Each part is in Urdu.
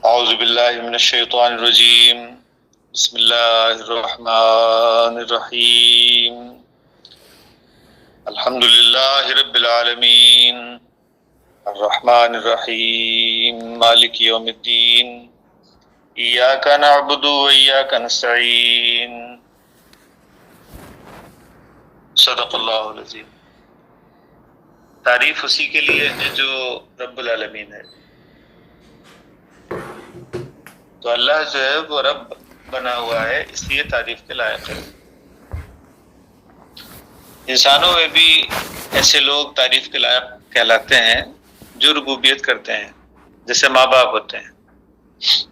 اعوذ باللہ من الشیطان الرجیم بسم اللہ الرحمن الرحیم الحمد للہ رب العالمین الرحمن الرحیم مالک یوم الدین ایاک نعبد و ایاک نستعین صدق اللہ العظیم۔ تعریف اسی کے لیے ہے جو رب العالمین ہے۔ تو اللہ جو ہے وہ رب بنا ہوا ہے، اس لیے تعریف کے لائق ہے۔ انسانوں میں بھی ایسے لوگ تعریف کے لائق کہلاتے ہیں جو ربوبیت کرتے ہیں، جیسے ماں باپ ہوتے ہیں۔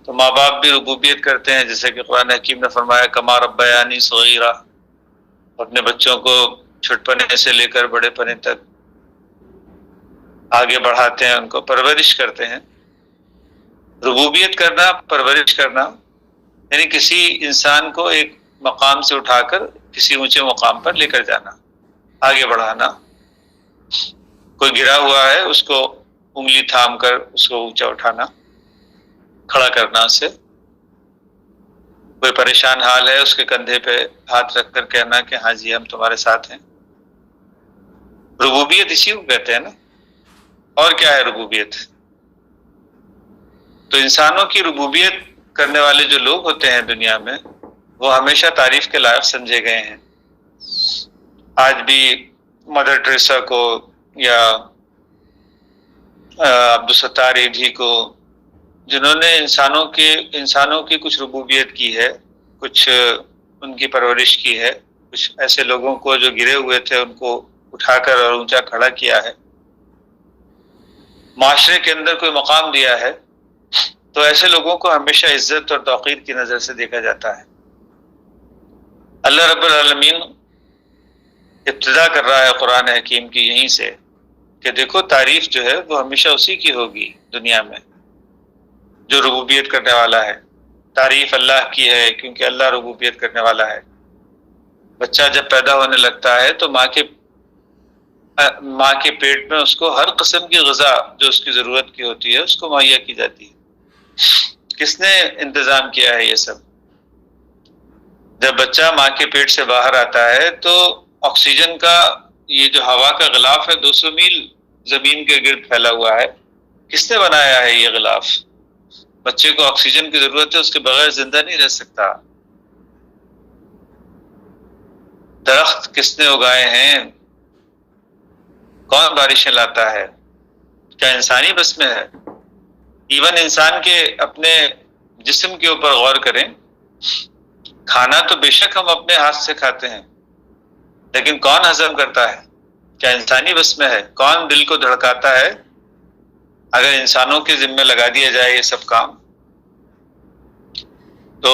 تو ماں باپ بھی ربوبیت کرتے ہیں، جیسے کہ قرآن حکیم نے فرمایا کما ربیانی صغیرا، اپنے بچوں کو چھٹپنے سے لے کر بڑے پنے تک آگے بڑھاتے ہیں، ان کو پرورش کرتے ہیں۔ ربوبیت کرنا، پرورش کرنا، یعنی کسی انسان کو ایک مقام سے اٹھا کر کسی اونچے مقام پر لے کر جانا، آگے بڑھانا۔ کوئی گرا ہوا ہے اس کو انگلی تھام کر اس کو اونچا اٹھانا، کھڑا کرنا اسے۔ کوئی پریشان حال ہے، اس کے کندھے پہ ہاتھ رکھ کر کہنا کہ ہاں جی ہم تمہارے ساتھ ہیں۔ ربوبیت اسی کو کہتے ہیں نا، اور کیا ہے ربوبیت؟ تو انسانوں کی ربوبیت کرنے والے جو لوگ ہوتے ہیں دنیا میں، وہ ہمیشہ تعریف کے لائق سمجھے گئے ہیں۔ آج بھی مدر ٹریسا کو یا عبدالستار ایدھی کو، جنہوں نے انسانوں کی کچھ ربوبیت کی ہے، کچھ ان کی پرورش کی ہے، کچھ ایسے لوگوں کو جو گرے ہوئے تھے ان کو اٹھا کر اور اونچا کھڑا کیا ہے، معاشرے کے اندر کوئی مقام دیا ہے، تو ایسے لوگوں کو ہمیشہ عزت اور توقیر کی نظر سے دیکھا جاتا ہے۔ اللہ رب العالمین ابتدا کر رہا ہے قرآن حکیم کی یہیں سے کہ دیکھو تعریف جو ہے وہ ہمیشہ اسی کی ہوگی دنیا میں جو ربوبیت کرنے والا ہے۔ تعریف اللہ کی ہے کیونکہ اللہ ربوبیت کرنے والا ہے۔ بچہ جب پیدا ہونے لگتا ہے تو ماں کے پیٹ میں اس کو ہر قسم کی غذا جو اس کی ضرورت کی ہوتی ہے اس کو مہیا کی جاتی ہے۔ کس نے انتظام کیا ہے یہ سب؟ جب بچہ ماں کے پیٹ سے باہر آتا ہے تو آکسیجن کا یہ جو ہوا کا غلاف ہے 200 میل زمین کے گرد پھیلا ہوا ہے۔ کس نے بنایا ہے یہ غلاف؟ بچے کو آکسیجن کی ضرورت ہے، اس کے بغیر زندہ نہیں رہ سکتا۔ درخت کس نے اگائے ہیں؟ کون بارشیں لاتا ہے؟ کیا انسانی بس میں ہے؟ ایون انسان کے اپنے جسم کے اوپر غور کریں، کھانا تو بے شک ہم اپنے ہاتھ سے کھاتے ہیں، لیکن کون ہضم کرتا ہے؟ کیا انسانی بس میں ہے؟ کون دل کو دھڑکاتا ہے؟ اگر انسانوں کے ذمہ لگا دیا جائے یہ سب کام تو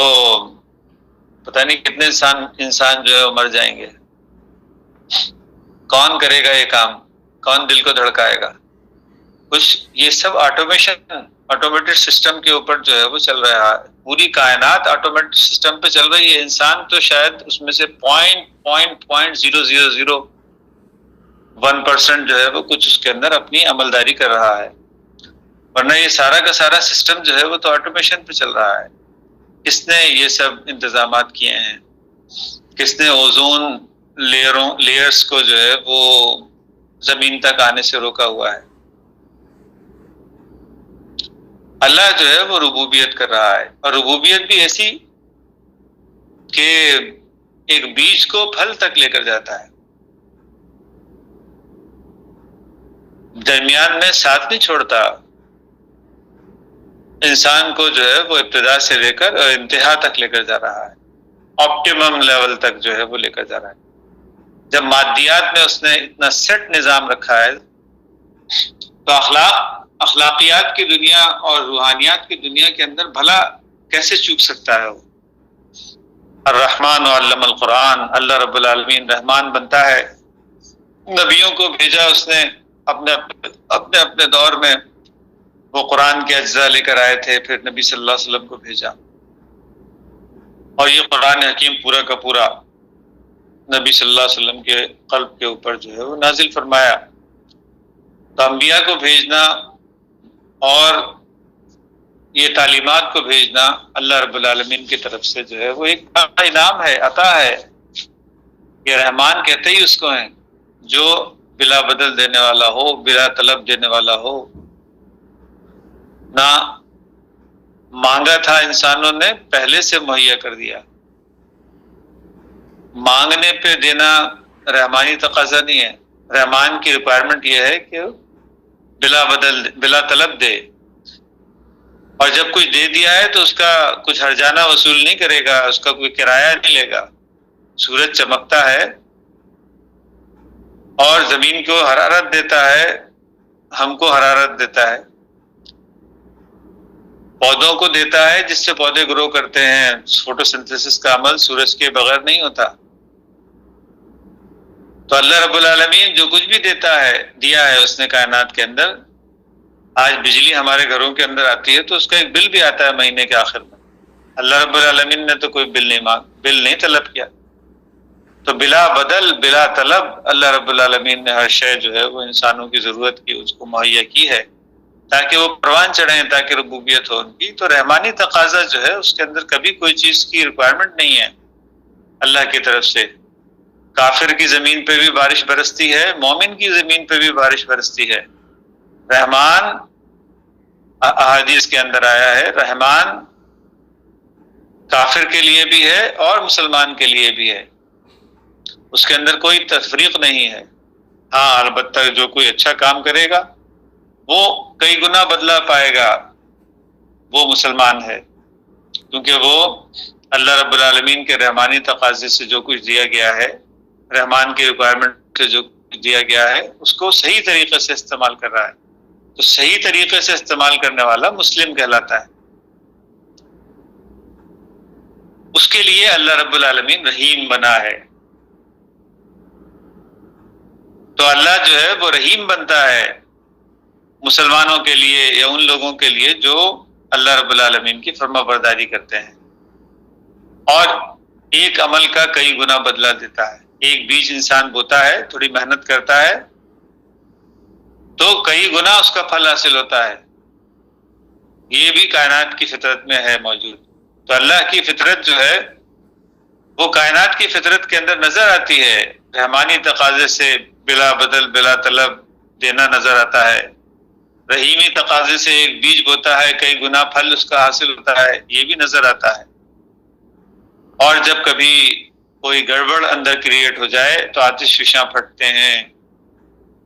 پتہ نہیں کتنے انسان جو ہے وہ مر جائیں گے۔ کون کرے گا یہ کام؟ کون دل کو دھڑکائے گا؟ کچھ یہ سب آٹومیٹڈ سسٹم کے اوپر جو ہے وہ چل رہا ہے۔ پوری کائنات آٹومیٹڈ سسٹم پہ چل رہی ہے، انسان تو شاید اس میں سے 0.0001% جو ہے وہ کچھ اس کے اندر اپنی عملداری کر رہا ہے، ورنہ یہ سارا کا سارا سسٹم جو ہے وہ تو آٹومیشن پہ چل رہا ہے۔ کس نے یہ سب انتظامات کیے ہیں؟ کس نے اوزون لیئرز کو جو ہے وہ زمین تک آنے سے روکا ہوا ہے؟ اللہ جو ہے وہ ربوبیت کر رہا ہے، اور ربوبیت بھی ایسی کہ ایک بیج کو پھل تک لے کر جاتا ہے، درمیان میں ساتھ نہیں چھوڑتا۔ انسان کو جو ہے وہ ابتدا سے لے کر اور انتہا تک لے کر جا رہا ہے، آپٹیمم لیول تک جو ہے وہ لے کر جا رہا ہے۔ جب مادیات میں اس نے اتنا سیٹ نظام رکھا ہے تو اخلاقیات کی دنیا اور روحانیات کی دنیا کے اندر بھلا کیسے چوک سکتا ہے وہ؟ الرحمن علم القرآن، اللہ رب العالمین رحمان بنتا ہے۔ نبیوں کو بھیجا اس نے، اپنے دور میں وہ قرآن کے اجزاء لے کر آئے تھے، پھر نبی صلی اللہ علیہ وسلم کو بھیجا، اور یہ قرآن حکیم پورا کا پورا نبی صلی اللہ علیہ وسلم کے قلب کے اوپر جو ہے وہ نازل فرمایا۔ تو انبیاء کو بھیجنا اور یہ تعلیمات کو بھیجنا اللہ رب العالمین کی طرف سے جو ہے وہ ایک انعام ہے، عطا ہے. یہ رحمان کہتے ہی اس کو ہیں جو بلا بدل دینے والا ہو، بلا طلب دینے والا ہو. نہ مانگا تھا انسانوں نے، پہلے سے مہیا کر دیا. مانگنے پہ دینا رحمانی تقاضا نہیں ہے. رحمان کی ریکوائرمنٹ یہ ہے کہ بلا بدل بلا طلب دے، اور جب کچھ دے دیا ہے تو اس کا کچھ ہرجانہ وصول نہیں کرے گا، اس کا کوئی کرایہ نہیں لے گا. سورج چمکتا ہے اور زمین کو حرارت دیتا ہے، ہم کو حرارت دیتا ہے، پودوں کو دیتا ہے جس سے پودے گرو کرتے ہیں. فوٹو سنتھسس کا عمل سورج کے بغیر نہیں ہوتا. تو اللہ رب العالمین جو کچھ بھی دیتا ہے، دیا ہے اس نے کائنات کے اندر. آج بجلی ہمارے گھروں کے اندر آتی ہے تو اس کا ایک بل بھی آتا ہے مہینے کے آخر میں. اللہ رب العالمین نے تو کوئی بل نہیں طلب کیا. تو بلا بدل بلا طلب اللہ رب العالمین نے ہر شے جو ہے وہ انسانوں کی ضرورت کی اس کو مہیا کی ہے تاکہ وہ پروان چڑھیں، تاکہ ربوبیت ہو ان کی. تو رحمانی تقاضا جو ہے اس کے اندر کبھی کوئی چیز کی ریکوائرمنٹ نہیں ہے اللہ کی طرف سے. کافر کی زمین پہ بھی بارش برستی ہے، مومن کی زمین پہ بھی بارش برستی ہے. رحمان احادیث کے اندر آیا ہے، رحمان کافر کے لیے بھی ہے اور مسلمان کے لیے بھی ہے. اس کے اندر کوئی تفریق نہیں ہے. ہاں البتہ جو کوئی اچھا کام کرے گا وہ کئی گنا بدلہ پائے گا، وہ مسلمان ہے، کیونکہ وہ اللہ رب العالمین کے رحمانی تقاضے سے جو کچھ دیا گیا ہے، رحمان کی ریکوائرمنٹ سے جو دیا گیا ہے اس کو صحیح طریقے سے استعمال کر رہا ہے. تو صحیح طریقے سے استعمال کرنے والا مسلم کہلاتا ہے. اس کے لیے اللہ رب العالمین رحیم بنا ہے. تو اللہ جو ہے وہ رحیم بنتا ہے مسلمانوں کے لیے یا ان لوگوں کے لیے جو اللہ رب العالمین کی فرما برداری کرتے ہیں، اور ایک عمل کا کئی گنا بدلہ دیتا ہے. ایک بیج انسان بوتا ہے، تھوڑی محنت کرتا ہے تو کئی گنا اس کا پھل حاصل ہوتا ہے. یہ بھی کائنات کی فطرت میں ہے موجود. تو اللہ کی فطرت جو ہے وہ کائنات کی فطرت کے اندر نظر آتی ہے. رحمانی تقاضے سے بلا بدل بلا طلب دینا نظر آتا ہے. رحیمی تقاضے سے ایک بیج بوتا ہے، کئی گنا پھل اس کا حاصل ہوتا ہے، یہ بھی نظر آتا ہے. اور جب کبھی کوئی گڑبڑ اندر کریٹ ہو جائے تو آتش فشاں پھٹتے ہیں،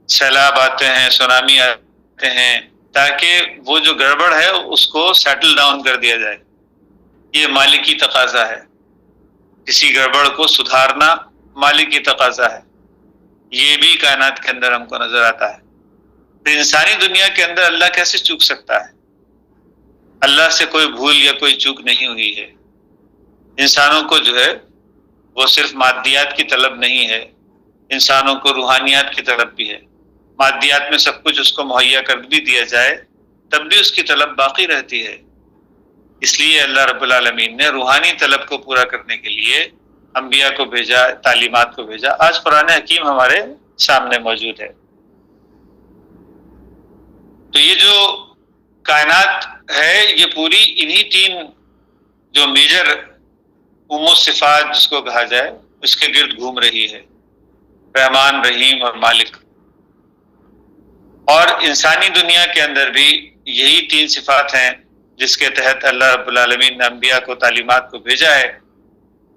سیلاب آتے ہیں، سونامی آتے ہیں، تاکہ وہ جو گڑبڑ ہے اس کو سیٹل ڈاؤن کر دیا جائے. یہ مالکی تقاضا ہے. کسی گڑبڑ کو سدھارنا مالکی تقاضا ہے. یہ بھی کائنات کے اندر ہم کو نظر آتا ہے. تو انسانی دنیا کے اندر اللہ کیسے چوک سکتا ہے؟ اللہ سے کوئی بھول یا کوئی چوک نہیں ہوئی ہے. انسانوں کو جو ہے وہ صرف مادیات کی طلب نہیں ہے، انسانوں کو روحانیات کی طلب بھی ہے. مادیات میں سب کچھ اس کو مہیا کر بھی دیا جائے تب بھی اس کی طلب باقی رہتی ہے. اس لیے اللہ رب العالمین نے روحانی طلب کو پورا کرنے کے لیے انبیاء کو بھیجا، تعلیمات کو بھیجا. آج قرآن حکیم ہمارے سامنے موجود ہے. تو یہ جو کائنات ہے یہ پوری انہی تین جو میجر صفات جس کو کہا جائے اس کے گرد گھوم رہی ہے، رحمان، رحیم اور مالک. اور انسانی دنیا کے اندر بھی یہی تین صفات ہیں جس کے تحت اللہ رب العالمین نے انبیاء کو تعلیمات کو بھیجا ہے.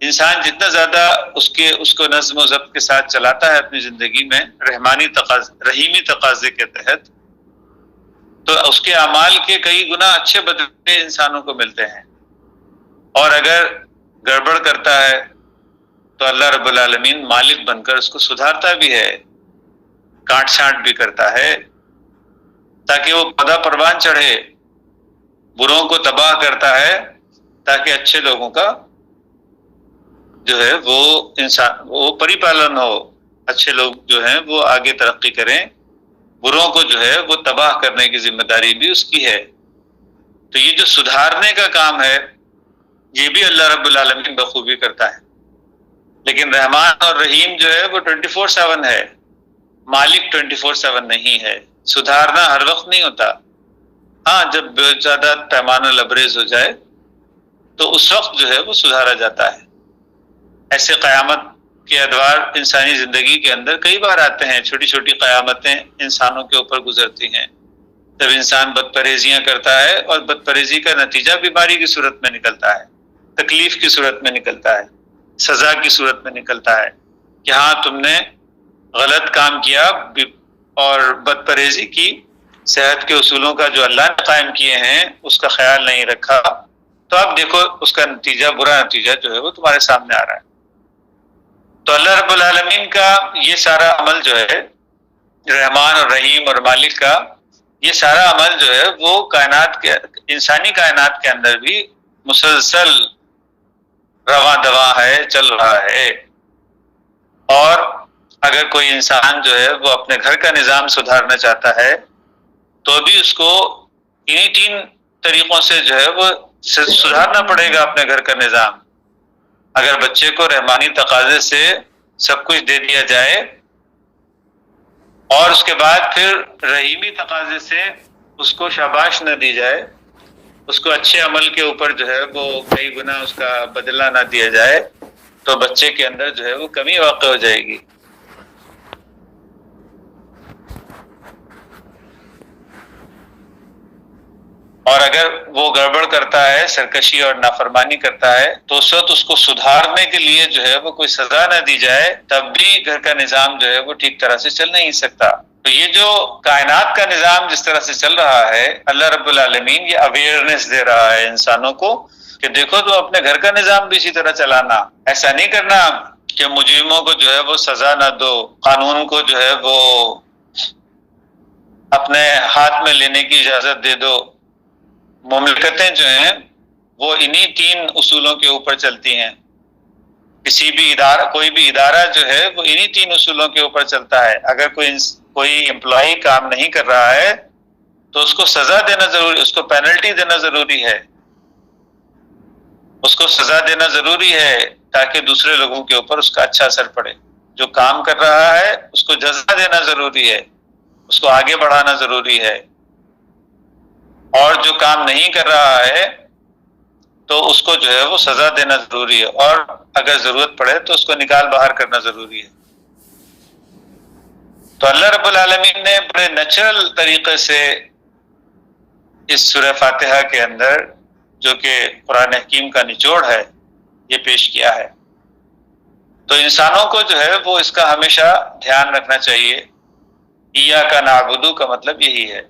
انسان جتنا زیادہ اس کو نظم و ضبط کے ساتھ چلاتا ہے اپنی زندگی میں رحیمی تقاضے کے تحت، تو اس کے اعمال کے کئی گنا اچھے بدلے انسانوں کو ملتے ہیں. اور اگر گڑبڑ کرتا ہے تو اللہ رب العالمین مالک بن کر اس کو سدھارتا بھی ہے، کاٹ چھانٹ بھی کرتا ہے تاکہ وہ پودا پروان چڑھے. بروں کو تباہ کرتا ہے تاکہ اچھے لوگوں کا جو ہے وہ پری پالن ہو. اچھے لوگ جو ہیں وہ آگے ترقی کریں، بروں کو جو ہے وہ تباہ کرنے کی ذمہ داری بھی اس کی ہے. تو یہ جو سدھارنے کا کام ہے یہ بھی اللہ رب العالمین بخوبی کرتا ہے. لیکن رحمان اور رحیم جو ہے وہ 24/7 ہے، مالک 24/7 نہیں ہے. سدھارنا ہر وقت نہیں ہوتا. ہاں جب بہت زیادہ پیمانہ لبریز ہو جائے تو اس وقت جو ہے وہ سدھارا جاتا ہے. ایسے قیامت کے ادوار انسانی زندگی کے اندر کئی بار آتے ہیں. چھوٹی چھوٹی قیامتیں انسانوں کے اوپر گزرتی ہیں جب انسان بد پرہیزیاں کرتا ہے اور بد پرہیزی کا نتیجہ بیماری کی صورت میں نکلتا ہے، تکلیف کی صورت میں نکلتا ہے، سزا کی صورت میں نکلتا ہے کہ ہاں تم نے غلط کام کیا اور بد پرہیزی کی، صحت کے اصولوں کا جو اللہ نے قائم کیے ہیں اس کا خیال نہیں رکھا، تو اب دیکھو اس کا نتیجہ، برا نتیجہ جو ہے وہ تمہارے سامنے آ رہا ہے. تو اللہ رب العالمین کا یہ سارا عمل جو ہے، رحمان اور رحیم اور مالک کا یہ سارا عمل جو ہے وہ کائنات کے، انسانی کائنات کے اندر بھی مسلسل رواں دواں ہے، چل رہا ہے. اور اگر کوئی انسان جو ہے وہ اپنے گھر کا نظام سدھارنا چاہتا ہے تو بھی اس کو انہی 3 طریقوں سے جو ہے وہ سدھارنا پڑے گا اپنے گھر کا نظام. اگر بچے کو رحمانی تقاضے سے سب کچھ دے دیا جائے اور اس کے بعد پھر رحیمی تقاضے سے اس کو شاباش نہ دی جائے، اس کو اچھے عمل کے اوپر جو ہے وہ کئی گنا اس کا بدلہ نہ دیا جائے، تو بچے کے اندر جو ہے وہ کمی واقع ہو جائے گی. اور اگر وہ گڑبڑ کرتا ہے، سرکشی اور نافرمانی کرتا ہے، تو اس وقت اس کو سدھارنے کے لیے جو ہے وہ کوئی سزا نہ دی جائے، تب بھی گھر کا نظام جو ہے وہ ٹھیک طرح سے چل نہیں سکتا. تو یہ جو کائنات کا نظام جس طرح سے چل رہا ہے، اللہ رب العالمین یہ اویئرنیس دے رہا ہے انسانوں کو کہ دیکھو تو اپنے گھر کا نظام بھی اسی طرح چلانا. ایسا نہیں کرنا کہ مجرموں کو جو ہے وہ سزا نہ دو، قانون کو جو ہے وہ اپنے ہاتھ میں لینے کی اجازت دے دو. مملکتیں جو ہیں وہ انہی 3 اصولوں کے اوپر چلتی ہیں. کسی بھی ادارہ، کوئی بھی ادارہ جو ہے وہ انہی 3 اصولوں کے اوپر چلتا ہے. اگر کوئی امپلائی کام نہیں کر رہا ہے تو اس کو سزا دینا ضروری، اس کو پینلٹی دینا ضروری ہے، اس کو سزا دینا ضروری ہے تاکہ دوسرے لوگوں کے اوپر اس کا اچھا اثر پڑے. جو کام کر رہا ہے اس کو جزا دینا ضروری ہے، اس کو آگے بڑھانا ضروری ہے. اور جو کام نہیں کر رہا ہے تو اس کو جو ہے وہ سزا دینا ضروری ہے، اور اگر ضرورت پڑے تو اس کو نکال باہر کرنا ضروری ہے. تو اللہ رب العالمین نے بڑے نیچرل طریقے سے اس سورہ فاتحہ کے اندر، جو کہ قرآن حکیم کا نچوڑ ہے، یہ پیش کیا ہے. تو انسانوں کو جو ہے وہ اس کا ہمیشہ دھیان رکھنا چاہیے. ایاک نعبد کا مطلب یہی ہے.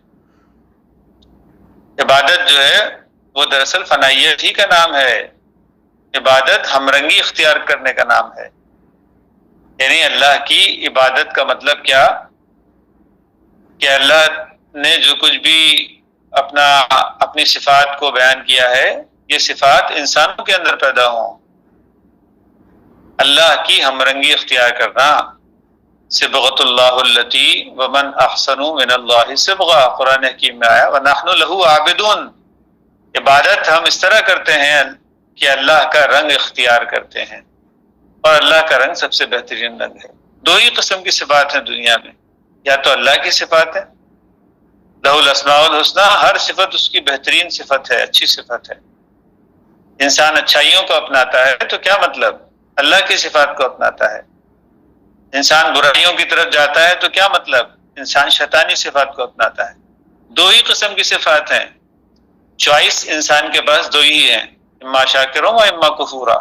عبادت جو ہے وہ دراصل فنائیت ہی کا نام ہے. عبادت ہمرنگی اختیار کرنے کا نام ہے. یعنی اللہ کی عبادت کا مطلب کیا کہ اللہ نے جو کچھ بھی اپنی صفات کو بیان کیا ہے، یہ صفات انسانوں کے اندر پیدا ہوں. اللہ کی ہمرنگی اختیار کرنا. صبغۃ اللہ التی ومن احسن من اللہ صبغہ، قرآن حکیم میں آیا ونحن لہ عابدون. عبادت ہم اس طرح کرتے ہیں کہ اللہ کا رنگ اختیار کرتے ہیں، اور اللہ کا رنگ سب سے بہترین رنگ ہے. 2 ہی قسم کی صفات ہیں دنیا میں، یا تو اللہ کی صفات ہے، لہ الاسماء الحسنی، ہر صفت اس کی بہترین صفت ہے، اچھی صفت ہے. انسان اچھائیوں کو اپناتا ہے تو کیا مطلب؟ اللہ کی صفات کو اپناتا ہے. انسان برائیوں کی طرف جاتا ہے تو کیا مطلب؟ انسان شیطانی صفات کو اپناتا ہے. 2 ہی قسم کی صفات ہیں. چوائس انسان کے پاس 2 ہی ہیں، اما شاکروں و اما کفورا.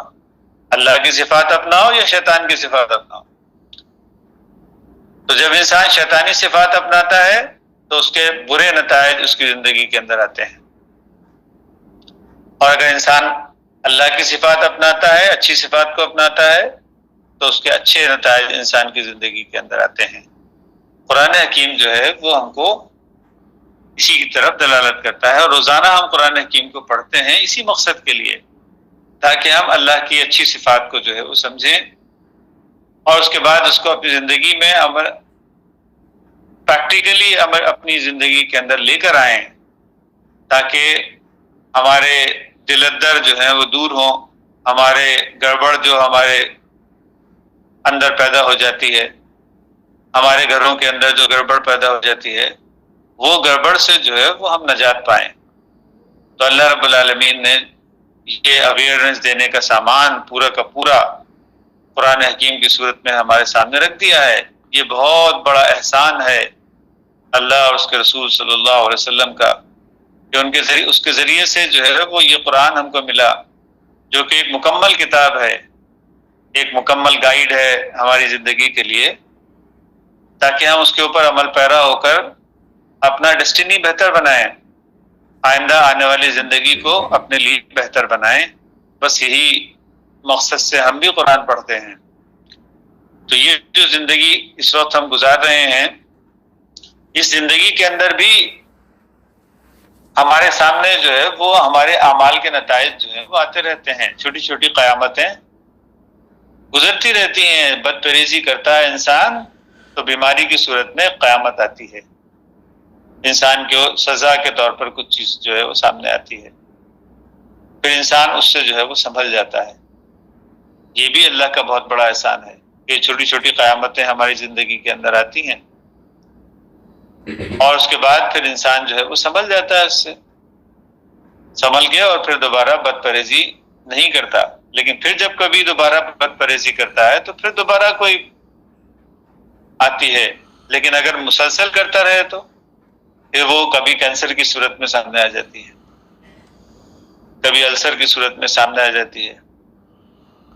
اللہ کی صفات اپناؤ یا شیطان کی صفات اپناؤ. تو جب انسان شیطانی صفات اپناتا ہے تو اس کے برے نتائج اس کی زندگی کے اندر آتے ہیں، اور اگر انسان اللہ کی صفات اپناتا ہے، اچھی صفات کو اپناتا ہے، تو اس کے اچھے نتائج انسان کی زندگی کے اندر آتے ہیں. قرآن حکیم جو ہے وہ ہم کو اسی کی طرف دلالت کرتا ہے، اور روزانہ ہم قرآن حکیم کو پڑھتے ہیں اسی مقصد کے لیے، تاکہ ہم اللہ کی اچھی صفات کو جو ہے وہ سمجھیں، اور اس کے بعد اس کو اپنی زندگی میں پریکٹیکلی اپنی زندگی کے اندر لے کر آئیں، تاکہ ہمارے دل اندر جو ہیں وہ دور ہوں، ہمارے گڑبڑ جو ہمارے اندر پیدا ہو جاتی ہے، ہمارے گھروں کے اندر جو گڑبڑ پیدا ہو جاتی ہے، وہ گڑبڑ سے جو ہے وہ ہم نجات پائیں۔ تو اللہ رب العالمین نے یہ اویئرنس دینے کا سامان پورا کا پورا قرآن حکیم کی صورت میں ہمارے سامنے رکھ دیا ہے۔ یہ بہت بڑا احسان ہے اللہ اور اس کے رسول صلی اللہ علیہ وسلم کا کہ اس کے ذریعے سے جو ہے وہ یہ قرآن ہم کو ملا، جو کہ ایک مکمل کتاب ہے، ایک مکمل گائیڈ ہے ہماری زندگی کے لیے، تاکہ ہم اس کے اوپر عمل پیرا ہو کر اپنا ڈیسٹینی بہتر بنائیں، آئندہ آنے والی زندگی کو اپنے لیے بہتر بنائیں۔ بس یہی مقصد سے ہم بھی قرآن پڑھتے ہیں۔ تو یہ جو زندگی اس وقت ہم گزار رہے ہیں، اس زندگی کے اندر بھی ہمارے سامنے جو ہے وہ ہمارے اعمال کے نتائج جو ہیں وہ آتے رہتے ہیں۔ چھوٹی چھوٹی قیامتیں گزرتی رہتی ہیں۔ بد پرہیزی کرتا ہے انسان تو بیماری کی صورت میں قیامت آتی ہے، انسان کو سزا کے طور پر کچھ چیز جو ہے وہ سامنے آتی ہے، پھر انسان اس سے جو ہے وہ سنبھل جاتا ہے۔ یہ بھی اللہ کا بہت بڑا احسان ہے کہ چھوٹی چھوٹی قیامتیں ہماری زندگی کے اندر آتی ہیں، اور اس کے بعد پھر انسان جو ہے وہ سنبھل جاتا ہے، اس سے سنبھل گیا اور پھر دوبارہ بد پرہیزی نہیں کرتا۔ لیکن پھر جب کبھی دوبارہ بد پرہیزی کرتا ہے تو پھر دوبارہ کوئی آتی ہے، لیکن اگر مسلسل کرتا رہے تو پھر وہ کبھی کینسر کی صورت میں سامنے آ جاتی ہے، کبھی السر کی صورت میں سامنے آ جاتی ہے،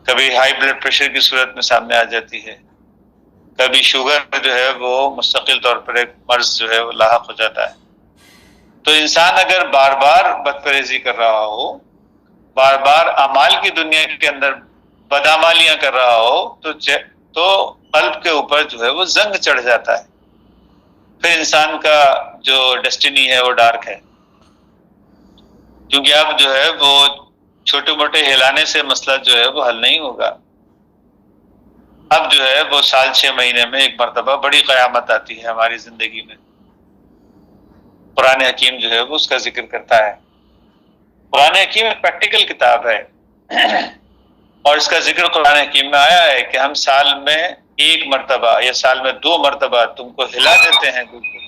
کبھی ہائی بلڈ پریشر کی صورت میں سامنے آ جاتی ہے، کبھی شوگر جو ہے وہ مستقل طور پر ایک مرض جو ہے وہ لاحق ہو جاتا ہے۔ تو انسان اگر بار بار بد پرہیزی کر رہا ہو، بار بار اعمال کی دنیا کے اندر بدعمالیاں کر رہا ہو تو قلب کے اوپر جو ہے وہ زنگ چڑھ جاتا ہے، پھر انسان کا جو ڈیسٹینی ہے وہ ڈارک ہے، کیونکہ اب جو ہے وہ چھوٹے موٹے ہلانے سے مسئلہ جو ہے وہ حل نہیں ہوگا۔ اب جو ہے وہ سال 6 مہینے میں ایک مرتبہ بڑی قیامت آتی ہے ہماری زندگی میں۔ قرآن حکیم جو ہے وہ اس کا ذکر کرتا ہے۔ قرآن حکیم ایک پریکٹیکل کتاب ہے، اور اس کا ذکر قرآن حکیم میں آیا ہے کہ ہم سال میں 1 مرتبہ یا سال میں 2 مرتبہ تم کو ہلا دیتے ہیں بالکل،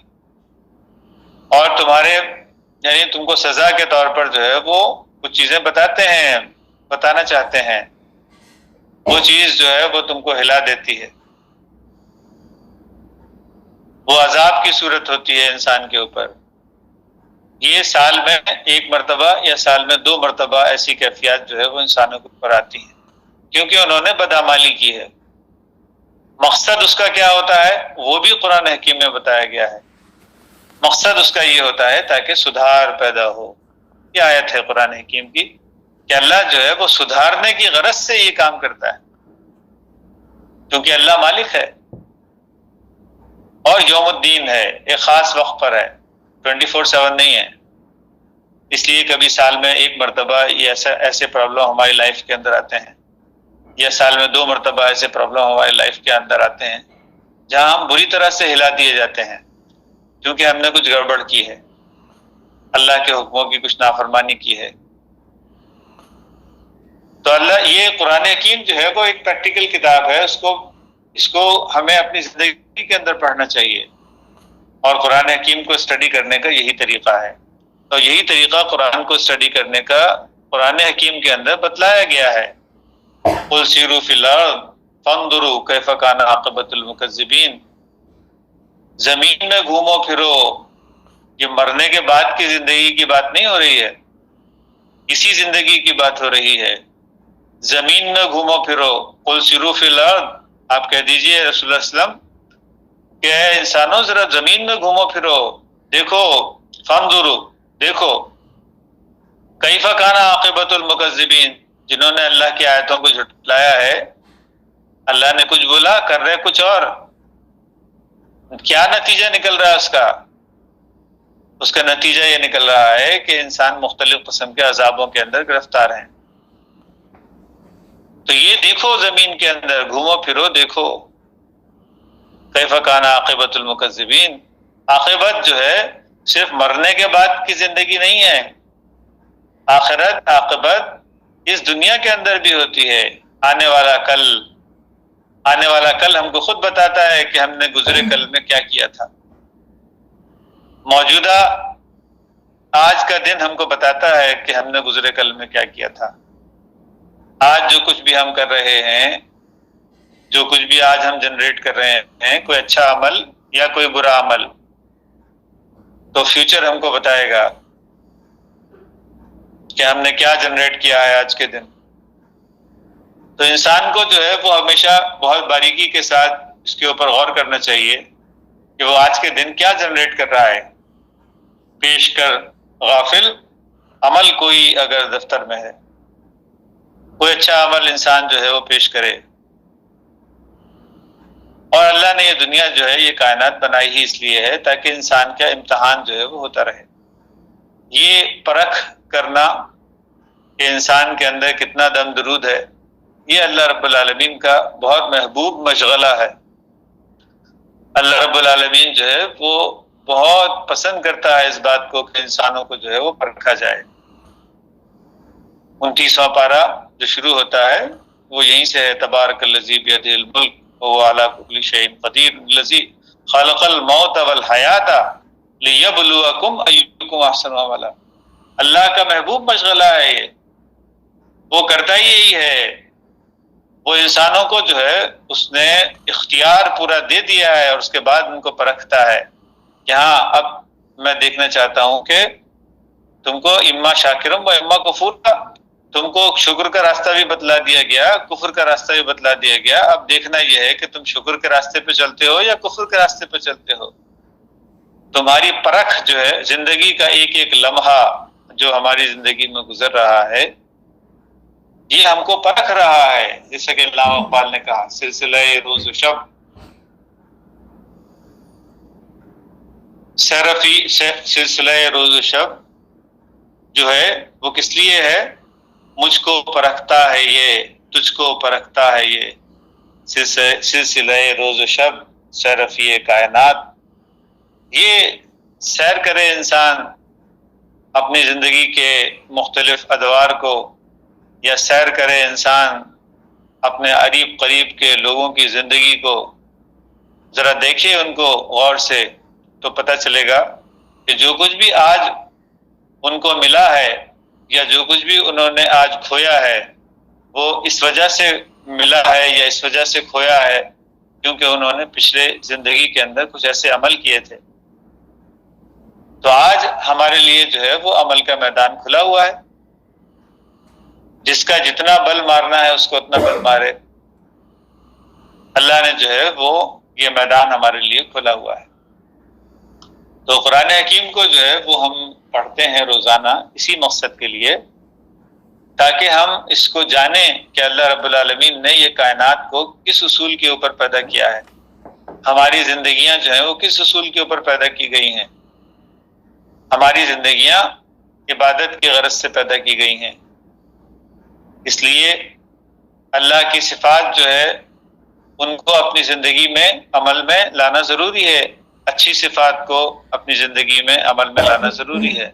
اور تمہارے یعنی تم کو سزا کے طور پر جو ہے وہ کچھ چیزیں بتانا چاہتے ہیں، وہ چیز جو ہے وہ تم کو ہلا دیتی ہے، وہ عذاب کی صورت ہوتی ہے انسان کے اوپر۔ یہ سال میں 1 مرتبہ یا سال میں 2 مرتبہ ایسی کیفیات جو ہے وہ انسانوں کے اوپر آتی ہیں، کیونکہ انہوں نے بدعمالی کی ہے۔ مقصد اس کا کیا ہوتا ہے وہ بھی قرآن حکیم میں بتایا گیا ہے۔ مقصد اس کا یہ ہوتا ہے تاکہ سدھار پیدا ہو۔ یہ آیت ہے قرآن حکیم کی کہ اللہ جو ہے وہ سدھارنے کی غرض سے یہ کام کرتا ہے، کیونکہ اللہ مالک ہے اور یوم الدین ہے، ایک خاص وقت پر ہے، 24/7 نہیں ہے۔ اس لیے کبھی سال میں 1 مرتبہ یہ ایسے پرابلم ہماری لائف کے اندر آتے ہیں، یا سال میں 2 مرتبہ ایسے پرابلم ہماری لائف کے اندر آتے ہیں جہاں ہم بری طرح سے ہلا دیے جاتے ہیں، کیونکہ ہم نے کچھ گڑبڑ کی ہے، اللہ کے حکموں کی کچھ نافرمانی کی ہے۔ تو اللہ یہ قرآن حکیم جو ہے وہ ایک پریکٹیکل کتاب ہے، اس کو ہمیں اپنی زندگی کے اندر پڑھنا چاہیے، اور قرآن حکیم کو اسٹڈی کرنے کا یہی طریقہ ہے۔ تو یہی طریقہ قرآن کو اسٹڈی کرنے کا قرآن حکیم کے اندر بتلایا گیا ہے۔ قُلْ سِیرُوا فِی الْأَرْضِ فَانظُرُوا کَیْفَ کَانَ عَاقِبَةُ الْمُکَذِّبِینَ، زمین میں گھومو پھرو، یہ مرنے کے بعد کی زندگی کی بات نہیں ہو رہی ہے، اسی زندگی کی بات ہو رہی ہے۔ زمین میں گھومو پھرو، قُلْ سِیرُوا فِی الْأَرْضِ، آپ کہہ دیجئے رسول اللہ صلی اللہ علیہ وسلم کہ اے انسانوں ذرا زمین میں گھومو پھرو، دیکھو، فانظروا، دیکھو، کیف کان عاقبۃ المکذبین، جنہوں نے اللہ کی آیتوں کو جھٹلایا ہے، اللہ نے کچھ بولا، کر رہے کچھ اور، کیا نتیجہ نکل رہا ہے اس کا نتیجہ یہ نکل رہا ہے کہ انسان مختلف قسم کے عذابوں کے اندر گرفتار ہیں۔ تو یہ دیکھو، زمین کے اندر گھومو پھرو، دیکھو کیف کان عاقبۃ المکذبین۔ عاقبت جو ہے صرف مرنے کے بعد کی زندگی نہیں ہے، آخرت، عاقبت اس دنیا کے اندر بھی ہوتی ہے۔ آنے والا کل ہم کو خود بتاتا ہے کہ ہم نے گزرے کل میں کیا کیا تھا۔ موجودہ آج کا دن ہم کو بتاتا ہے کہ ہم نے گزرے کل میں کیا کیا تھا. آج جو کچھ بھی ہم کر رہے ہیں، جو کچھ بھی آج ہم جنریٹ کر رہے ہیں، کوئی اچھا عمل یا کوئی برا عمل، تو فیوچر ہم کو بتائے گا کہ ہم نے کیا جنریٹ کیا ہے آج کے دن. تو انسان کو جو ہے وہ ہمیشہ بہت باریکی کے ساتھ اس کے اوپر غور کرنا چاہیے کہ وہ آج کے دن کیا جنریٹ کر رہا ہے. پیش کر غافل عمل کوئی اگر دفتر میں ہے، کوئی اچھا عمل انسان جو ہے وہ پیش کرے. اور اللہ نے یہ دنیا جو ہے، یہ کائنات بنائی ہی اس لیے ہے تاکہ انسان کا امتحان جو ہے وہ ہوتا رہے. یہ پرکھ کرنا کہ انسان کے اندر کتنا دم درود ہے، یہ اللہ رب العالمین کا بہت محبوب مشغلہ ہے. اللہ رب العالمین جو ہے وہ بہت پسند کرتا ہے اس بات کو کہ انسانوں کو جو ہے وہ پرکھا جائے. 29واں پارہ جو شروع ہوتا ہے وہ یہیں سے ہے. تبارک الذی بیدہ الملک وهو علی کل شیء قدیر الذی خلق الموت والحیات لیبلوکم ایکم احسن عملا. اللہ کا محبوب مشغلہ ہے یہ، وہ کرتا ہی یہی ہے. وہ انسانوں کو جو ہے اس نے اختیار پورا دے دیا ہے اور اس کے بعد ان کو پرکھتا ہے کہ ہاں اب میں دیکھنا چاہتا ہوں کہ تم کو اما شاکرم و اما کفورا، تم کو شکر کا راستہ بھی بتلا دیا گیا، کفر کا راستہ بھی بتلا دیا گیا. اب دیکھنا یہ ہے کہ تم شکر کے راستے پہ چلتے ہو یا کفر کے راستے پہ چلتے ہو. تمہاری پرکھ جو ہے زندگی کا ایک ایک لمحہ جو ہماری زندگی میں گزر رہا ہے، یہ ہم کو پرکھ رہا ہے. جیسا کہ علامہ اقبال نے کہا، سلسلہ روز و شب صرفی سلسلہ روز و شب جو ہے وہ کس لیے ہے؟ مجھ کو پرکھتا ہے یہ، تجھ کو پرکھتا ہے یہ. سلسلہ روز و شب صرفی کائنات. یہ سیر کرے انسان اپنی زندگی کے مختلف ادوار کو، یا سیر کرے انسان اپنے قریب قریب کے لوگوں کی زندگی کو، ذرا دیکھے ان کو غور سے، تو پتہ چلے گا کہ جو کچھ بھی آج ان کو ملا ہے یا جو کچھ بھی انہوں نے آج کھویا ہے، وہ اس وجہ سے ملا ہے یا اس وجہ سے کھویا ہے کیونکہ انہوں نے پچھلے زندگی کے اندر کچھ ایسے عمل کیے تھے. تو آج ہمارے لیے جو ہے وہ عمل کا میدان کھلا ہوا ہے. جس کا جتنا بل مارنا ہے اس کو اتنا بل مارے. اللہ نے جو ہے وہ یہ میدان ہمارے لیے کھلا ہوا ہے. تو قرآن حکیم کو جو ہے وہ ہم پڑھتے ہیں روزانہ اسی مقصد کے لیے، تاکہ ہم اس کو جانیں کہ اللہ رب العالمین نے یہ کائنات کو کس اصول کے اوپر پیدا کیا ہے. ہماری زندگیاں جو ہیں وہ کس اصول کے اوپر پیدا کی گئی ہیں. ہماری زندگیاں عبادت کی غرض سے پیدا کی گئی ہیں. اس لیے اللہ کی صفات جو ہے ان کو اپنی زندگی میں عمل میں لانا ضروری ہے. اچھی صفات کو اپنی زندگی میں عمل میں لانا ضروری ہے.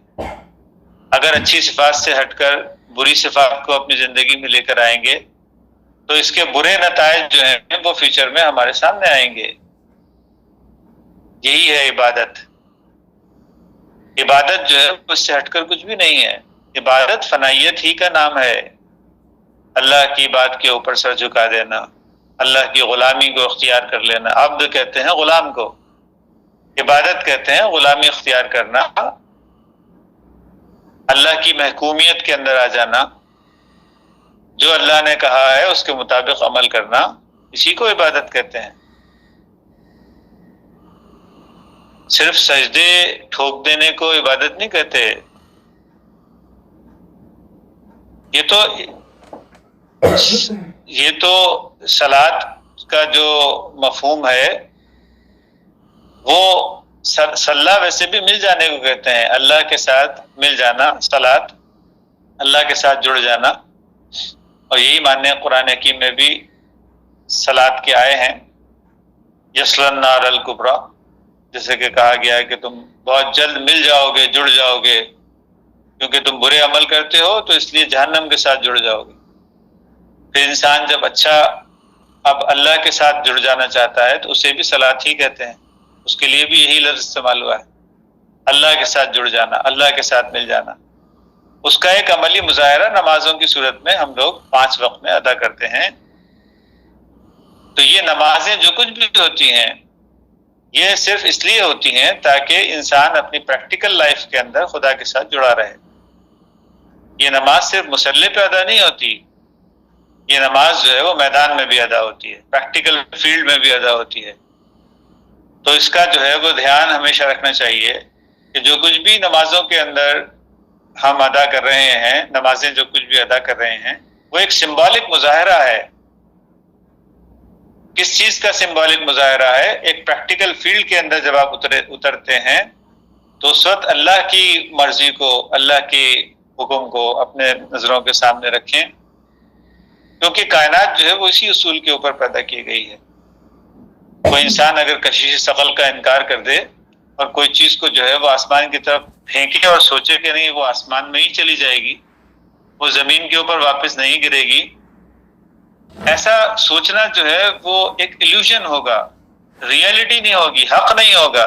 اگر اچھی صفات سے ہٹ کر بری صفات کو اپنی زندگی میں لے کر آئیں گے تو اس کے برے نتائج جو ہیں وہ فیوچر میں ہمارے سامنے آئیں گے. یہی ہے عبادت. عبادت جو ہے اس سے ہٹ کر کچھ بھی نہیں ہے. عبادت فنائیت ہی کا نام ہے. اللہ کی بات کے اوپر سر جھکا دینا، اللہ کی غلامی کو اختیار کر لینا. عبد کہتے ہیں غلام کو، عبادت کہتے ہیں غلامی اختیار کرنا، اللہ کی محکومیت کے اندر آ جانا، جو اللہ نے کہا ہے اس کے مطابق عمل کرنا، اسی کو عبادت کہتے ہیں. صرف سجدے ٹھوک دینے کو عبادت نہیں کہتے. یہ تو صلاۃ کا جو مفہوم ہے وہ صلاح ویسے بھی مل جانے کو کہتے ہیں. اللہ کے ساتھ مل جانا، صلاۃ اللہ کے ساتھ جڑ جانا. اور یہی ماننے قرآن حکیم میں بھی صلاۃ کے آئے ہیں. یصلی النار الکبریٰ، جیسے کہ کہا گیا ہے کہ تم بہت جلد مل جاؤ گے، جڑ جاؤ گے، کیونکہ تم برے عمل کرتے ہو تو اس لیے جہنم کے ساتھ جڑ جاؤ گے. پھر انسان جب اچھا اب اللہ کے ساتھ جڑ جانا چاہتا ہے تو اسے بھی صلاۃ ہی کہتے ہیں. اس کے لیے بھی یہی لفظ استعمال ہوا ہے. اللہ کے ساتھ جڑ جانا، اللہ کے ساتھ مل جانا، اس کا ایک عملی مظاہرہ نمازوں کی صورت میں ہم لوگ 5 وقت میں ادا کرتے ہیں۔ تو یہ نمازیں جو کچھ بھی ہوتی ہیں یہ صرف اس لیے ہوتی ہیں تاکہ انسان اپنی پریکٹیکل لائف کے اندر خدا کے ساتھ جڑا رہے۔ یہ نماز صرف مصلی پہ ادا نہیں ہوتی، یہ نماز جو ہے وہ میدان میں بھی ادا ہوتی ہے، پریکٹیکل فیلڈ میں بھی ادا ہوتی ہے۔ تو اس کا جو ہے وہ دھیان ہمیشہ رکھنا چاہیے کہ جو کچھ بھی نمازوں کے اندر ہم ادا کر رہے ہیں، نمازیں جو کچھ بھی ادا کر رہے ہیں، وہ ایک سمبولک مظاہرہ ہے۔ کس چیز کا سمبولک مظاہرہ ہے؟ ایک پریکٹیکل فیلڈ کے اندر جب آپ اترتے ہیں تو اس وقت اللہ کی مرضی کو، اللہ کے حکم کو اپنے نظروں کے سامنے رکھیں، کیونکہ کائنات جو ہے وہ اسی اصول کے اوپر پیدا کی گئی ہے۔ کوئی انسان اگر کشش ثقل کا انکار کر دے اور کوئی چیز کو جو ہے وہ آسمان کی طرف پھینکے اور سوچے کہ نہیں وہ آسمان میں ہی چلی جائے گی، وہ زمین کے اوپر واپس نہیں گرے گی، ایسا سوچنا جو ہے وہ ایک ایلیوژن ہوگا، ریئلٹی نہیں ہوگی، حق نہیں ہوگا۔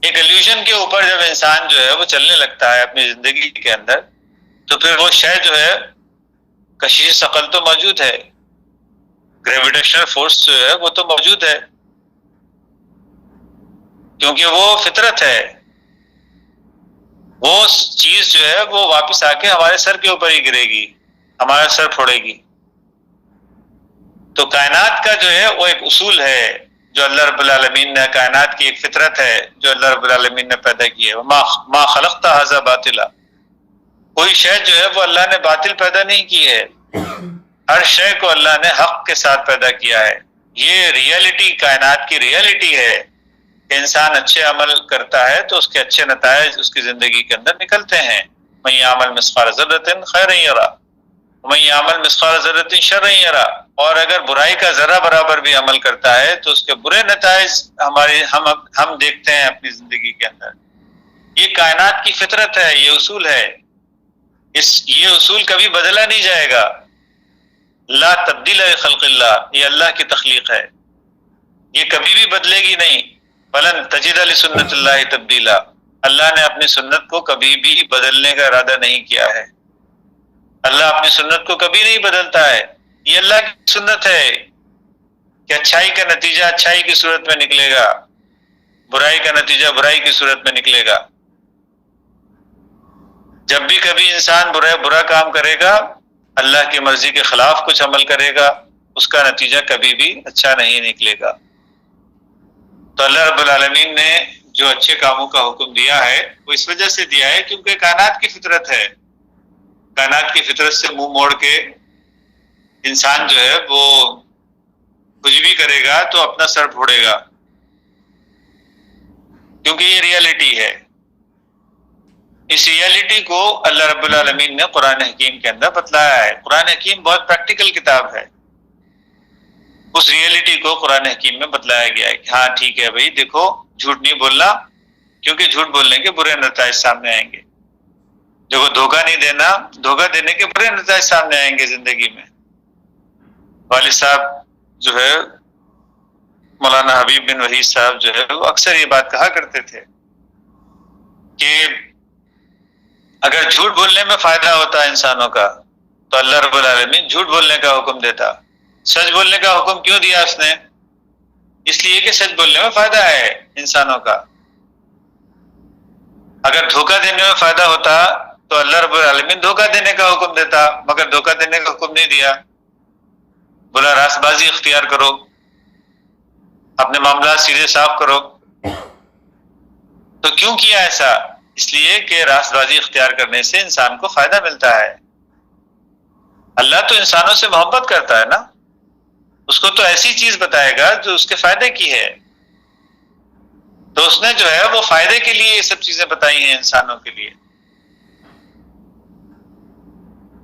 ایک ایلیوژن کے اوپر جب انسان جو ہے وہ چلنے لگتا ہے اپنی زندگی کے اندر تو پھر وہ شے جو ہے کشش ثقل تو موجود ہے، گریویٹیشنل فورس جو ہے وہ تو موجود ہے، کیونکہ وہ فطرت ہے، وہ چیز جو ہے وہ واپس آ کے ہمارے سر کے اوپر ہی گرے گی، ہمارا سر پھوڑے گی۔ تو کائنات کا جو ہے وہ ایک اصول ہے جو اللہ رب العالمین نے، کائنات کی ایک فطرت ہے جو اللہ رب العالمین نے پیدا کی ہے۔ ما خلقت ھذا باطلا، کوئی شے جو ہے وہ اللہ نے باطل پیدا نہیں کی ہے، ہر شے کو اللہ نے حق کے ساتھ پیدا کیا ہے۔ یہ ریئلٹی، کائنات کی ریئلٹی ہے کہ انسان اچھے عمل کرتا ہے تو اس کے اچھے نتائج اس کی زندگی کے اندر نکلتے ہیں۔ من یعمل مثقال ذرۃ خیرا یرہ ومن یعمل مثقال ذرۃ شرا یرہ، اور اگر برائی کا ذرہ برابر بھی عمل کرتا ہے تو اس کے برے نتائج ہم دیکھتے ہیں اپنی زندگی کے اندر۔ یہ کائنات کی فطرت ہے، یہ اصول ہے، یہ اصول کبھی بدلا نہیں جائے گا۔ لا تبدیل خلق اللہ، یہ اللہ کی تخلیق ہے، یہ کبھی بھی بدلے گی نہیں۔ فلن تجد لسنت اللہ تبدیلا، اللہ نے اپنی سنت کو کبھی بھی بدلنے کا ارادہ نہیں کیا ہے۔ اللہ اپنی سنت کو کبھی نہیں بدلتا ہے، یہ اللہ کی سنت ہے کہ اچھائی کا نتیجہ اچھائی کی صورت میں نکلے گا، برائی کا نتیجہ برائی کی صورت میں نکلے گا۔ جب بھی کبھی انسان برا کام کرے گا، اللہ کی مرضی کے خلاف کچھ عمل کرے گا، اس کا نتیجہ کبھی بھی اچھا نہیں نکلے گا۔ تو اللہ رب العالمین نے جو اچھے کاموں کا حکم دیا ہے وہ اس وجہ سے دیا ہے کیونکہ کائنات کی فطرت ہے۔ کائنات کی فطرت سے منہ موڑ کے انسان جو ہے وہ کچھ بھی کرے گا تو اپنا سر پھوڑے گا، کیونکہ یہ ریئلٹی ہے۔ اس ریئلٹی کو اللہ رب العالمین نے قرآن حکیم کے اندر بتلایا ہے۔ قرآن حکیم بہت پریکٹیکل کتاب ہے، اس ریئلٹی کو قرآن حکیم میں بتلایا گیا ہے کہ ہاں ٹھیک ہے بھائی، دیکھو جھوٹ نہیں بولنا، کیونکہ جھوٹ بولنے کے برے نتائج سامنے آئیں گے۔ دیکھو دھوکہ نہیں دینا، دھوکہ دینے کے برے نتائج سامنے آئیں گے زندگی میں۔ والد صاحب جو ہے مولانا حبیب بن وحید صاحب جو ہے وہ اکثر یہ بات کہا کرتے تھے کہ اگر جھوٹ بولنے میں فائدہ ہوتا ہے انسانوں کا تو اللہ رب العالمین جھوٹ بولنے کا حکم دیتا۔ سچ بولنے کا حکم کیوں دیا اس نے؟ اس لیے کہ سچ بولنے میں فائدہ ہے انسانوں کا۔ اگر دھوکہ دینے میں فائدہ ہوتا تو اللہ رب العالمین دھوکہ دینے کا حکم دیتا، مگر دھوکہ دینے کا حکم نہیں دیا، بولا راست بازی اختیار کرو، اپنے معاملات سیدھے صاف کرو۔ تو کیوں کیا ایسا؟ اس لیے کہ راست بازی اختیار کرنے سے انسان کو فائدہ ملتا ہے۔ اللہ تو انسانوں سے محبت کرتا ہے نا، اس کو تو ایسی چیز بتائے گا جو اس کے فائدے کی ہے۔ تو اس نے جو ہے وہ فائدے کے لیے یہ سب چیزیں بتائی ہیں انسانوں کے لیے۔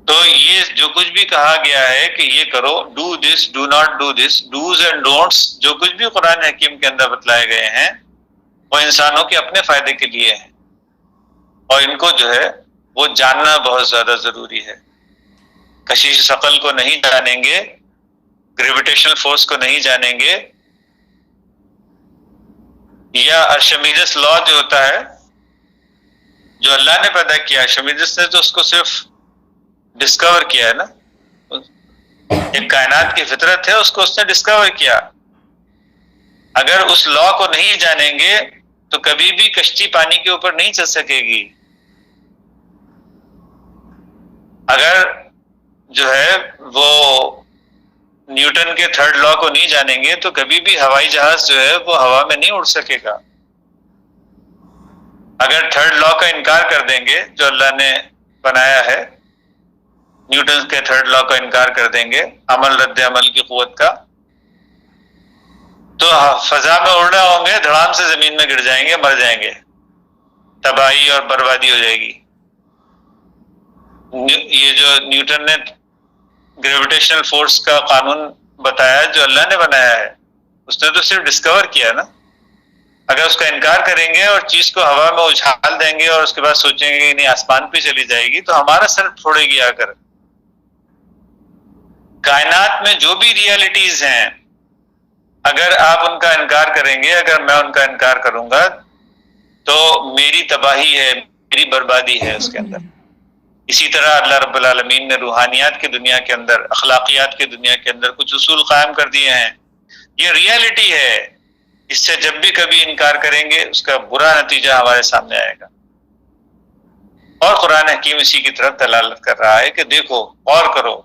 تو یہ جو کچھ بھی کہا گیا ہے کہ یہ کرو، do this, do not do this, dos and don'ts, جو کچھ بھی قرآن حکیم کے اندر بتلائے گئے ہیں وہ انسانوں کے اپنے فائدے کے لیے ہیں، اور ان کو جو ہے وہ جاننا بہت زیادہ ضروری ہے۔ کشش ثقل کو نہیں جانیں گے، گریویٹیشنل فورس کو نہیں جانیں گے یا ارشمیدس لا جو ہوتا ہے، جو اللہ نے پیدا کیا، ارشمیدس نے تو اس کو صرف ڈسکور کیا ہے نا، ایک کائنات کی فطرت ہے، اس کو اس نے ڈسکور کیا. اگر اس لا کو نہیں جانیں گے تو کبھی بھی کشتی پانی کے اوپر نہیں چل سکے گی. اگر جو ہے وہ نیوٹن کے تھرڈ لا کو نہیں جانیں گے تو کبھی بھی ہوائی جہاز جو ہے وہ ہوا میں نہیں اڑ سکے گا. اگر تھرڈ لا کا انکار کر دیں گے جو اللہ نے بنایا ہے، نیوٹن کے تھرڈ لا کا انکار کر دیں گے، عمل رد عمل کی قوت کا، تو فضا میں اڑ رہے ہوں گے، دھڑام سے زمین میں گر جائیں گے، مر جائیں گے، تباہی اور بربادی ہو جائے گی. یہ جو نیوٹن نے گریویٹیشنل فورس کا قانون بتایا جو اللہ نے بنایا ہے، اس نے تو صرف ڈسکور کیا نا. اگر اس کا انکار کریں گے اور چیز کو ہوا میں اچھال دیں گے اور اس کے بعد سوچیں گے کہ نہیں آسمان پہ چلی جائے گی، تو ہمارا سر پھوڑے گی. آ کر کائنات میں جو بھی ریالٹیز ہیں، اگر آپ ان کا انکار کریں گے، اگر میں ان کا انکار کروں گا تو میری تباہی ہے، میری بربادی ہے اس کے اندر. اسی طرح اللہ رب العالمین نے روحانیات کی دنیا کے اندر، اخلاقیات کی دنیا کے اندر کچھ اصول قائم کر دیے ہیں. یہ ریالٹی ہے، اس سے جب بھی کبھی انکار کریں گے اس کا برا نتیجہ ہمارے سامنے آئے گا. اور قرآن حکیم اسی کی طرف دلالت کر رہا ہے کہ دیکھو، غور کرو،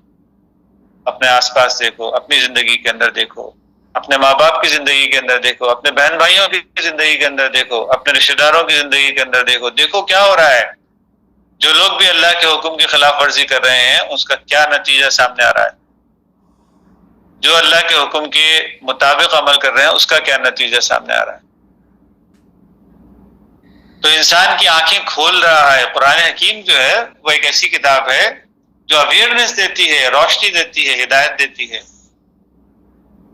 اپنے آس پاس دیکھو، اپنی زندگی کے اندر دیکھو، اپنے ماں باپ کی زندگی کے اندر دیکھو، اپنے بہن بھائیوں کی زندگی کے اندر دیکھو، اپنے رشتہ داروں کی زندگی کے اندر دیکھو. دیکھو کیا ہو رہا ہے. جو لوگ بھی اللہ کے حکم کی خلاف ورزی کر رہے ہیں اس کا کیا نتیجہ سامنے آ رہا ہے. جو اللہ کے حکم کے مطابق عمل کر رہے ہیں اس کا کیا نتیجہ سامنے آ رہا ہے. تو انسان کی آنکھیں کھول رہا ہے. قرآن حکیم جو ہے وہ ایک ایسی کتاب ہے جو اویئرنیس دیتی ہے، روشنی دیتی ہے، ہدایت دیتی ہے.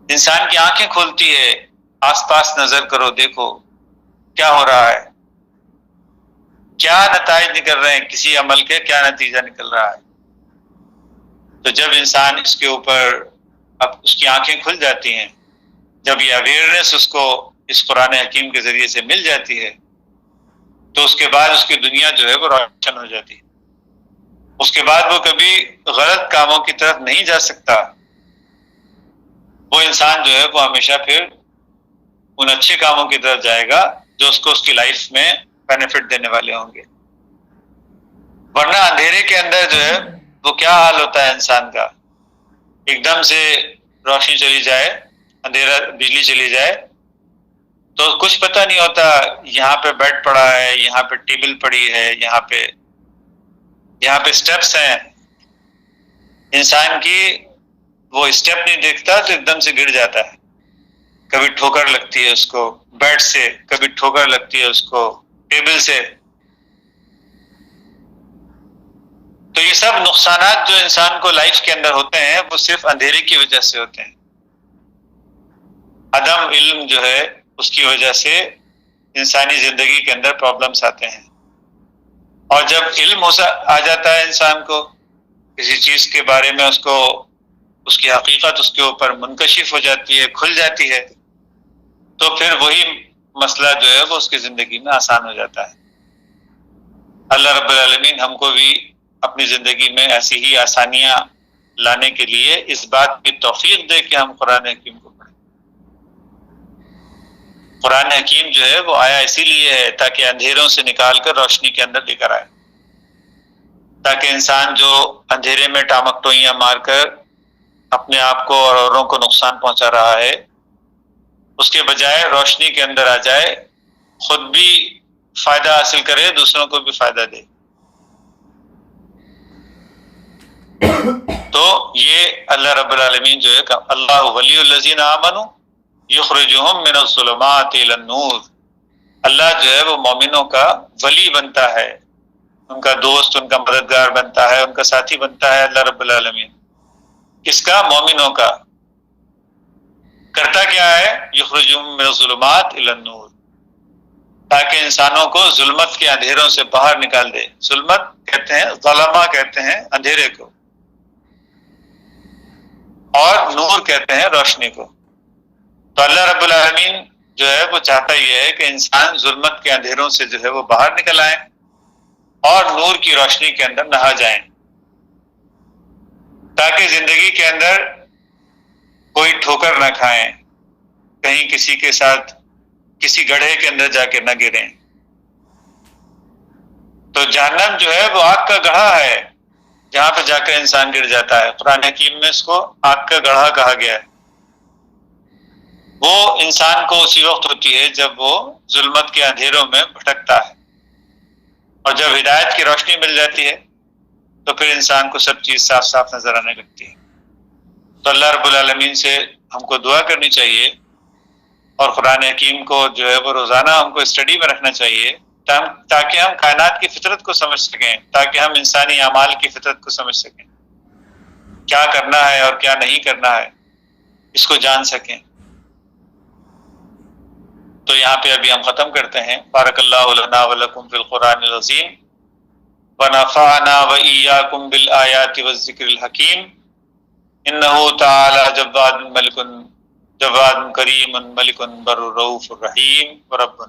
انسان کی آنکھیں کھولتی ہے. آس پاس نظر کرو، دیکھو کیا ہو رہا ہے، کیا نتائج نکل رہے ہیں، کسی عمل کے کیا نتیجہ نکل رہا ہے. تو جب انسان اس کے اوپر اب اس کی آنکھیں کھل جاتی ہیں، جب یہ اویئرنیس اس کو اس قرآن حکیم کے ذریعے سے مل جاتی ہے، تو اس کے بعد اس کی دنیا جو ہے وہ روشن ہو جاتی ہے. اس کے بعد وہ کبھی غلط کاموں کی طرف نہیں جا سکتا. وہ انسان جو ہے وہ ہمیشہ پھر ان اچھے کاموں کی طرف جائے گا جو اس کو اس کی لائف میں بینیفٹ دینے والے ہوں گے. ورنہ اندھیرے کے اندر جو ہے وہ کیا حال ہوتا ہے انسان کا. ایک دم سے روشنی چلی جائے، اندھیرا، بجلی چلی جائے تو کچھ پتہ نہیں ہوتا. یہاں پہ بیڈ پڑا ہے، یہاں پہ ٹیبل پڑی ہے، یہاں پہ سٹیپس ہیں. انسان کی وہ اسٹیپ نہیں دیکھتا تو ایک دم سے گر جاتا ہے. کبھی ٹھوکر لگتی ہے اس کو بیڈ سے، کبھی ٹھوکر لگتی ہے اس کو ٹیبل سے. تو یہ سب نقصانات جو انسان کو لائف کے اندر ہوتے ہیں وہ صرف اندھیرے کی وجہ سے ہوتے ہیں. عدم علم جو ہے اس کی وجہ سے انسانی زندگی کے اندر پرابلمس آتے ہیں. اور جب علم آ جاتا ہے انسان کو کسی چیز کے بارے میں، اس کی حقیقت اس کے اوپر منکشف ہو جاتی ہے، کھل جاتی ہے، تو پھر وہی مسئلہ جو ہے وہ اس کی زندگی میں آسان ہو جاتا ہے. اللہ رب العالمین ہم کو بھی اپنی زندگی میں ایسی ہی آسانیاں لانے کے لیے اس بات کی توفیق دے کہ ہم قرآن حکیم کو پڑھیں. قرآن حکیم جو ہے وہ آیا اسی لیے ہے تاکہ اندھیروں سے نکال کر روشنی کے اندر لے کر آئے، تاکہ انسان جو اندھیرے میں ٹامک ٹوئیاں مار کر اپنے آپ کو اور اوروں کو نقصان پہنچا رہا ہے، اس کے بجائے روشنی کے اندر آ جائے، خود بھی فائدہ حاصل کرے، دوسروں کو بھی فائدہ دے. تو یہ اللہ رب العالمین جو ہے کہ اللہ ولی الذین آمنوا یخرجہم من الظلمات الی النور. اللہ جو ہے وہ مومنوں کا ولی بنتا ہے، ان کا دوست، ان کا مددگار بنتا ہے، ان کا ساتھی بنتا ہے اللہ رب العالمین. کس کا؟ مومنوں کا. کرتا کیا ہے؟ یخرجہم من الظلمات الی النور، تاکہ انسانوں کو ظلمت کے اندھیروں سے باہر نکال دے. ظلمت کہتے ہیں، ظلمہ کہتے ہیں اندھیرے کو، اور نور کہتے ہیں روشنی کو. تو اللہ رب العالمین جو ہے وہ چاہتا یہ ہے کہ انسان ظلمت کے اندھیروں سے جو ہے وہ باہر نکل آئیں اور نور کی روشنی کے اندر نہا جائیں، تاکہ زندگی کے اندر کوئی ٹھوکر نہ کھائیں، کہیں کسی کے ساتھ کسی گڑھے کے اندر جا کے نہ گریں۔ تو جہنم جو ہے وہ آگ کا گڑھا ہے، جہاں پہ جا کر انسان گر جاتا ہے۔ قرآن حکیم میں اس کو آگ کا گڑھا کہا گیا ہے۔ وہ انسان کو اسی وقت ہوتی ہے جب وہ ظلمت کے اندھیروں میں بھٹکتا ہے، اور جب ہدایت کی روشنی مل جاتی ہے تو پھر انسان کو سب چیز صاف صاف نظر آنے لگتی ہے۔ تو اللہ رب العالمین سے ہم کو دعا کرنی چاہیے، اور قرآن حکیم کو جو ہے وہ روزانہ ہم کو اسٹڈی میں رکھنا چاہیے، تاکہ ہم کائنات کی فطرت کو سمجھ سکیں، تاکہ ہم انسانی اعمال کی فطرت کو سمجھ سکیں، کیا کرنا ہے اور کیا نہیں کرنا ہے، اس کو جان سکیں۔ تو یہاں پہ ابھی ہم ختم کرتے ہیں۔ بارک اللہ لنا ولکم فی القرآن العظیم ونفعنا وإیاکم بالآیات والذکر الحکیم، انہ تعالی جواد ملک کریم ملک بر رؤوف الرحیم ورب